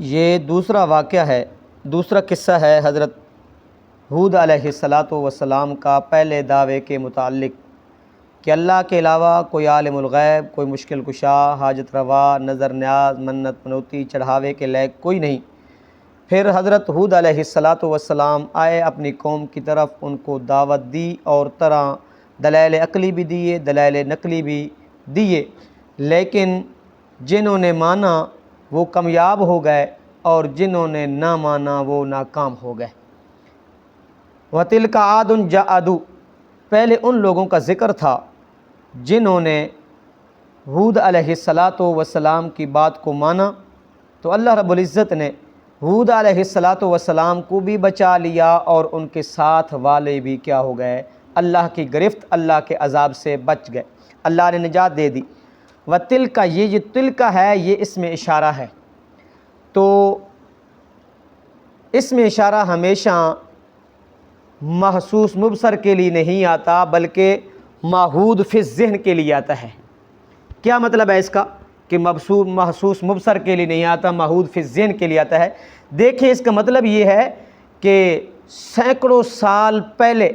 یہ دوسرا واقعہ ہے، دوسرا قصہ ہے حضرت ہود علیہ السلام کا پہلے دعوے کے متعلق کہ اللہ کے علاوہ کوئی عالم الغیب، کوئی مشکل کشا، حاجت روا، نظر نیاز، منت منوتی، چڑھاوے کے لائق کوئی نہیں۔ پھر حضرت ہود علیہ السلام آئے اپنی قوم کی طرف، ان کو دعوت دی اور طرح دلائل عقلی بھی دیے، دلائل نقلی بھی دیے، لیکن جنہوں نے مانا وہ کامیاب ہو گئے اور جنہوں نے نہ مانا وہ ناکام ہو گئے۔ وَتِلْكَ عَادٌ جَادُوا، پہلے ان لوگوں کا ذکر تھا جنہوں نے ہود علیہ السلام کی بات کو مانا، تو اللہ رب العزت نے ہود علیہ السلام کو بھی بچا لیا اور ان کے ساتھ والے بھی کیا ہو گئے، اللہ کی گرفت، اللہ کے عذاب سے بچ گئے، اللہ نے نجات دے دی۔ وَتِلْكَ، یہ جو تلک ہے یہ اسم اشارہ ہے، تو اسم اشارہ ہمیشہ محسوس مبصر کے لیے نہیں آتا بلکہ معہود فی الذہن کے لیے آتا ہے۔ کیا مطلب ہے اس کا کہ محسوس مبصر کے لیے نہیں آتا، معہود فی الذہن کے لیے آتا ہے؟ دیکھیں اس کا مطلب یہ ہے کہ سینکڑوں سال پہلے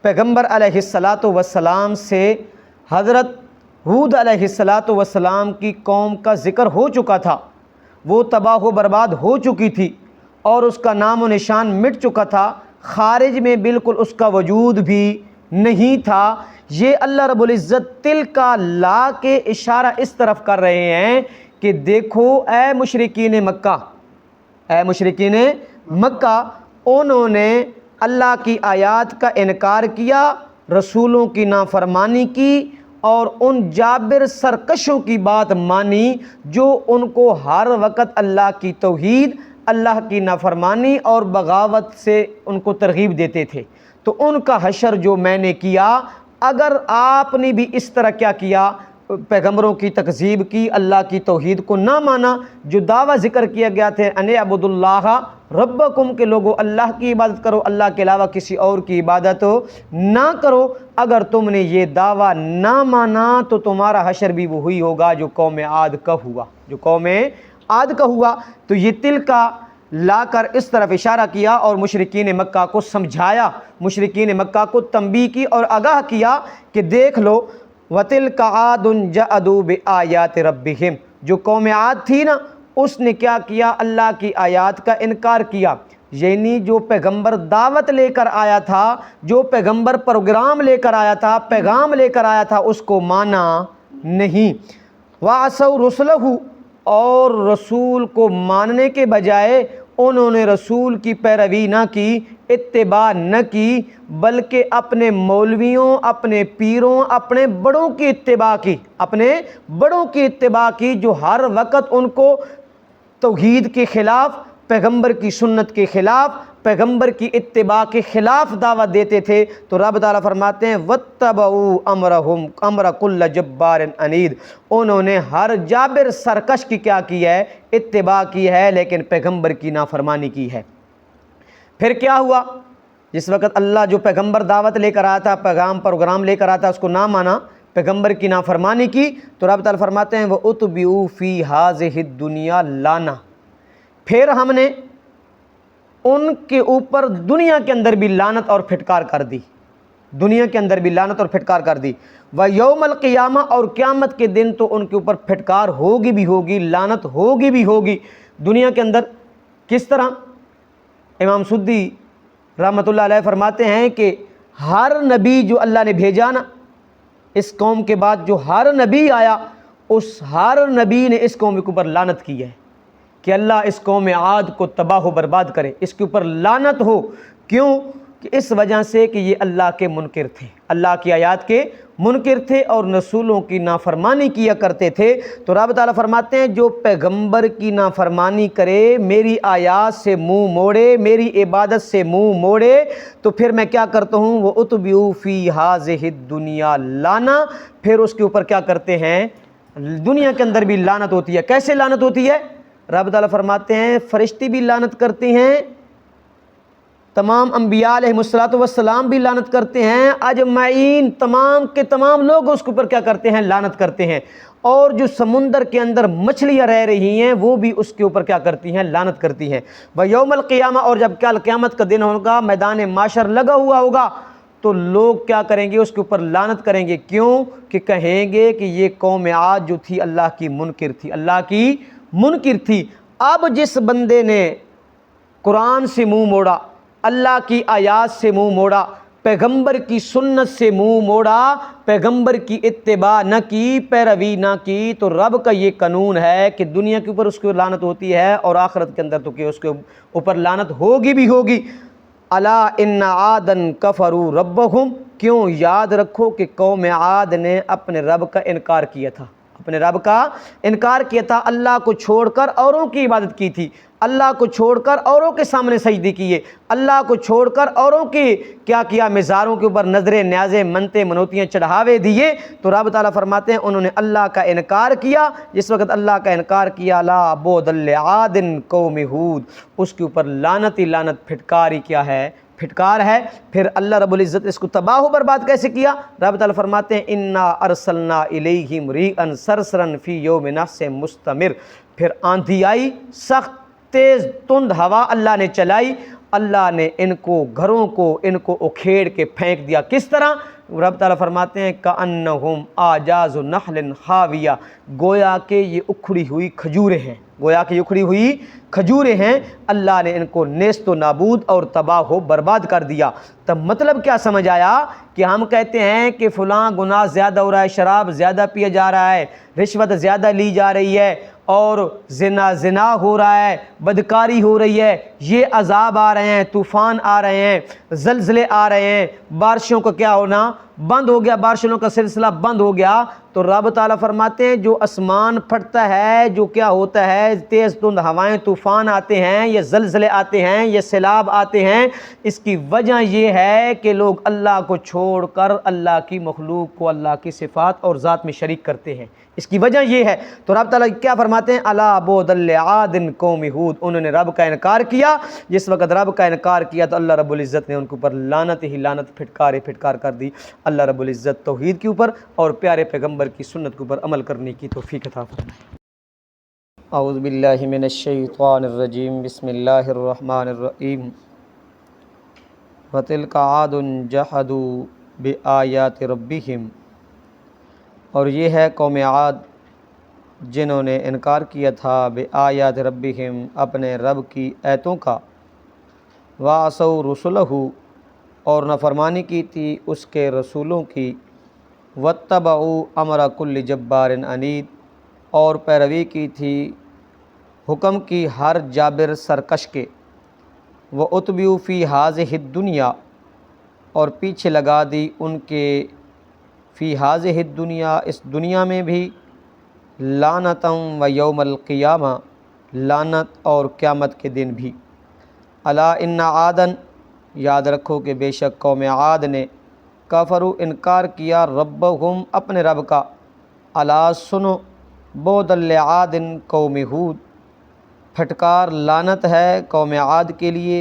پیغمبر علیہ السلام سے حضرت ہود علیہ السلام کی قوم کا ذکر ہو چکا تھا، وہ تباہ و برباد ہو چکی تھی اور اس کا نام و نشان مٹ چکا تھا، خارج میں بالکل اس کا وجود بھی نہیں تھا۔ یہ اللہ رب العزت تل کا لا کے اشارہ اس طرف کر رہے ہیں کہ دیکھو اے مشرکین مکہ، اے مشرکین مکہ، انہوں نے اللہ کی آیات کا انکار کیا، رسولوں کی نافرمانی کی اور ان جابر سرکشوں کی بات مانی جو ان کو ہر وقت اللہ کی توحید، اللہ کی نافرمانی اور بغاوت سے ان کو ترغیب دیتے تھے۔ تو ان کا حشر جو میں نے کیا، اگر آپ نے بھی اس طرح کیا کیا، پیغمبروں کی تکذیب کی، اللہ کی توحید کو نہ مانا، جو دعویٰ ذکر کیا گیا تھے ان اعبدوا اللہ ربکم، کہ لوگو اللہ کی عبادت کرو، اللہ کے علاوہ کسی اور کی عبادت نہ کرو، اگر تم نے یہ دعویٰ نہ مانا تو تمہارا حشر بھی وہی ہوگا جو قوم عاد کا ہوا، جو قوم عاد کا ہوا۔ تو یہ تل کا لا کر اس طرف اشارہ کیا اور مشرکین مکہ کو سمجھایا، مشرکین مکہ کو تنبیہ کی اور آگاہ کیا کہ دیکھ لو وَتِلْكَ عَادٌ جَادُوا بِآيَاتِ رَبِّهِمْ، جو قوم عاد تھی نا، اس نے کیا کیا، اللہ کی آیات کا انکار کیا، یعنی جو پیغمبر دعوت لے کر آیا تھا، جو پیغمبر پروگرام لے کر آیا تھا، پیغام لے کر آیا تھا، اس کو مانا نہیں۔ وَعَصَوْا رُسُلَهُ، اور رسول کو ماننے کے بجائے انہوں نے رسول کی پیروی نہ کی، اتباع نہ کی، بلکہ اپنے مولویوں، اپنے پیروں، اپنے بڑوں کی اتباع کی، اپنے بڑوں کی اتباع کی جو ہر وقت ان کو توحید کے خلاف، پیغمبر کی سنت کے خلاف، پیغمبر کی اتباع کے خلاف دعوت دیتے تھے۔ تو رب تعالیٰ فرماتے ہیں وَاتَّبَعُوا أَمْرَهُمْ أَمْرَ كُلِّ جَبَّارٍ عَنِيدٍ، انہوں نے ہر جابر سرکش کی کیا کی ہے، اتباع کی ہے، لیکن پیغمبر کی نافرمانی کی ہے۔ پھر کیا ہوا؟ جس وقت اللہ جو پیغمبر دعوت لے کر آیا تھا، پیغام پروگرام لے کر آیا تھا، اس کو نہ مانا، پیغمبر کی نافرمانی کی، تو رب تعالیٰ فرماتے ہیں وَأُتْبِعُوا فِي هَٰذِهِ الدُّنْيَا لَعْنَةً، پھر ہم نے ان کے اوپر دنیا کے اندر بھی لعنت اور پھٹکار کر دی، دنیا کے اندر بھی لعنت اور پھٹکار کر دی۔ وَيَوْمَ الْقِيَامَةِ، اور قیامت کے دن تو ان کے اوپر پھٹکار ہوگی بھی ہوگی، لعنت ہوگی بھی ہوگی۔ دنیا کے اندر کس طرح؟ امام سدی رحمۃ اللہ علیہ فرماتے ہیں کہ ہر نبی جو اللہ نے بھیجا نا، اس قوم کے بعد جو ہر نبی آیا، اس ہر نبی نے اس قوم کے اوپر لعنت کی ہے کہ اللہ اس قوم عاد کو تباہ و برباد کرے، اس کے اوپر لعنت ہو۔ کیوں؟ کہ اس وجہ سے کہ یہ اللہ کے منکر تھے، اللہ کی آیات کے منکر تھے اور رسولوں کی نافرمانی کیا کرتے تھے۔ تو رب تعالیٰ فرماتے ہیں جو پیغمبر کی نافرمانی کرے، میری آیات سے منہ موڑے، میری عبادت سے منہ موڑے، تو پھر میں کیا کرتا ہوں، وَأُتْبِعُوا فِي هَٰذِهِ الدُّنْيَا لَعْنَةً، پھر اس کے اوپر کیا کرتے ہیں، دنیا کے اندر بھی لعنت ہوتی ہے۔ کیسے لعنت ہوتی ہے؟ رب تعالیٰ فرماتے ہیں فرشتے بھی لعنت کرتے ہیں، تمام انبیاء علیہ السلام بھی لعنت کرتے ہیں، اجمعین تمام کے تمام لوگ اس کے اوپر کیا کرتے ہیں، لعنت کرتے ہیں۔ اور جو سمندر کے اندر مچھلیاں رہ رہی ہیں وہ بھی اس کے اوپر کیا کرتی ہیں؟ لعنت کرتی ہیں۔ وَيَوْمَ الْقِيَامَةِ، اور جب کل قیامت کا دن ہوگا، میدان معاشر لگا ہوا ہوگا، تو لوگ کیا کریں گے؟ اس کے اوپر لعنت کریں گے۔ کیوں؟ کہ کہیں گے کہ یہ قوم عاد جو تھی اللہ کی منکر تھی، اللہ کی منکر تھی۔ اب جس بندے نے قرآن سے منہ موڑا، اللہ کی آیات سے منہ موڑا، پیغمبر کی سنت سے منہ موڑا، پیغمبر کی اتباع نہ کی، پیروی نہ کی، تو رب کا یہ قانون ہے کہ دنیا کے اوپر اس کو لعنت ہوتی ہے، اور آخرت کے اندر تو کہ اس کے اوپر لعنت ہوگی بھی ہوگی۔ الا ان عادا کفروا ربہم، کیوں؟ یاد رکھو کہ قوم عاد نے اپنے رب کا انکار کیا تھا، اپنے رب کا انکار کیا تھا، اللہ کو چھوڑ کر اوروں کی عبادت کی تھی، اللہ کو چھوڑ کر اوروں کے سامنے سجدے کیے، اللہ کو چھوڑ کر اوروں کی کیا مزاروں کے اوپر نظریں، نیازیں، منتیں، منوتیاں چڑھاوے دیے۔ تو رب تعالیٰ فرماتے ہیں انہوں نے اللہ کا انکار کیا۔ جس وقت اللہ کا انکار کیا، لا بعد لعاد قوم ہود، اس کے اوپر لعنت ہی لعنت، پھٹکاری کیا ہے؟ پھٹکار ہے۔ پھر اللہ رب العزت اس کو تباہ و برباد کیسے کیا؟ رب تعالیٰ فرماتے ہیں انا ارسلنا الیہم ریحا صرصرا فی یوم نحس مستمر، پھر آندھی آئی، سخت تیز تند ہوا اللہ نے چلائی، اللہ نے ان کو گھروں کو ان کو اکھیڑ کے پھینک دیا۔ کس طرح؟ رب تعالیٰ فرماتے ہیں کأنہم اعجاز نخل خاویہ، گویا کہ یہ اکھڑی ہوئی کھجوریں ہیں، گویا کہ یہ اکھڑی ہوئی کھجوریں ہیں، اللہ نے ان کو نیست و نابود اور تباہ و برباد کر دیا۔ تب مطلب کیا سمجھ آیا؟ کہ ہم کہتے ہیں کہ فلاں گناہ زیادہ ہو رہا ہے، شراب زیادہ پیا جا رہا ہے، رشوت زیادہ لی جا رہی ہے، اور زنا ہو رہا ہے، بدکاری ہو رہی ہے، یہ عذاب آ رہے ہیں، طوفان آ رہے ہیں، زلزلے آ رہے ہیں، بارشوں کا کیا ہونا بند ہو گیا، بارشوں کا سلسلہ بند ہو گیا۔ تو رب تعالیٰ فرماتے ہیں جو آسمان پھٹتا ہے، جو کیا ہوتا ہے، تیز تند ہوائیں، طوفان آتے ہیں، یہ زلزلے آتے ہیں، یہ سیلاب آتے ہیں، اس کی وجہ یہ ہے کہ لوگ اللہ کو چھوڑ کر اللہ کی مخلوق کو اللہ کی صفات اور ذات میں شریک کرتے ہیں، اس کی وجہ یہ ہے۔ تو رب تعالیٰ کیا فرماتے ہیں؟ الا بعد لعاد قوم ہود، انہوں نے رب کا انکار کیا۔ جس وقت رب کا انکار کیا تو اللہ رب العزت نے ان کے اوپر لعنت ہی لعنت، پھٹکار کر دی۔ اللہ رب العزت توحید کے اوپر اور پیارے پیغمبر کی سنت کے اوپر عمل کرنے کی توفیق عطا فرمائے۔ اعوذ باللہ من الشیطان الرجیم، بسم اللہ الرحمن الرحیم۔ وَتِلْكَ عَادٌ جَحَدُوا بِآیاتِ رَبِّهِمْ، اور یہ ہے قوم عاد جنہوں نے انکار کیا تھا بِآیاتِ رَبِّهِمْ، اپنے رب کی آیتوں کا، وَعَصَوْا رُسُلَهُ، اور نافرمانی کی تھی اس کے رسولوں کی، وَاتَّبَعُوا أَمْرَ كُلِّ جَبَّارٍ عَنِیدٍ، اور پیروی کی تھی حکم کی ہر جابر سرکش کے، وَأُتْبِعُوا فِي هَٰذِهِ الدُّنْيَا، اور پیچھے لگا دی ان کے فی هَٰذِهِ الدُّنْيَا، اس دنیا میں بھی، لعنتاً ویوم القیامہ، لعنت اور قیامت کے دن بھی۔ الا ان عادن، یاد رکھو کہ بے شک قوم عاد نے، کفروا انکار کیا، ربہم اپنے رب کا، الا سنو، بعد لعاد قوم ہود، پھٹکار لعنت ہے قوم عاد کے لیے،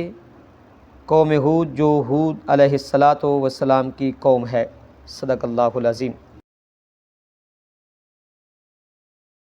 قوم ہود جو ہود علیہ الصلاۃ والسلام کی قوم ہے۔ صدق اللہ العظیم۔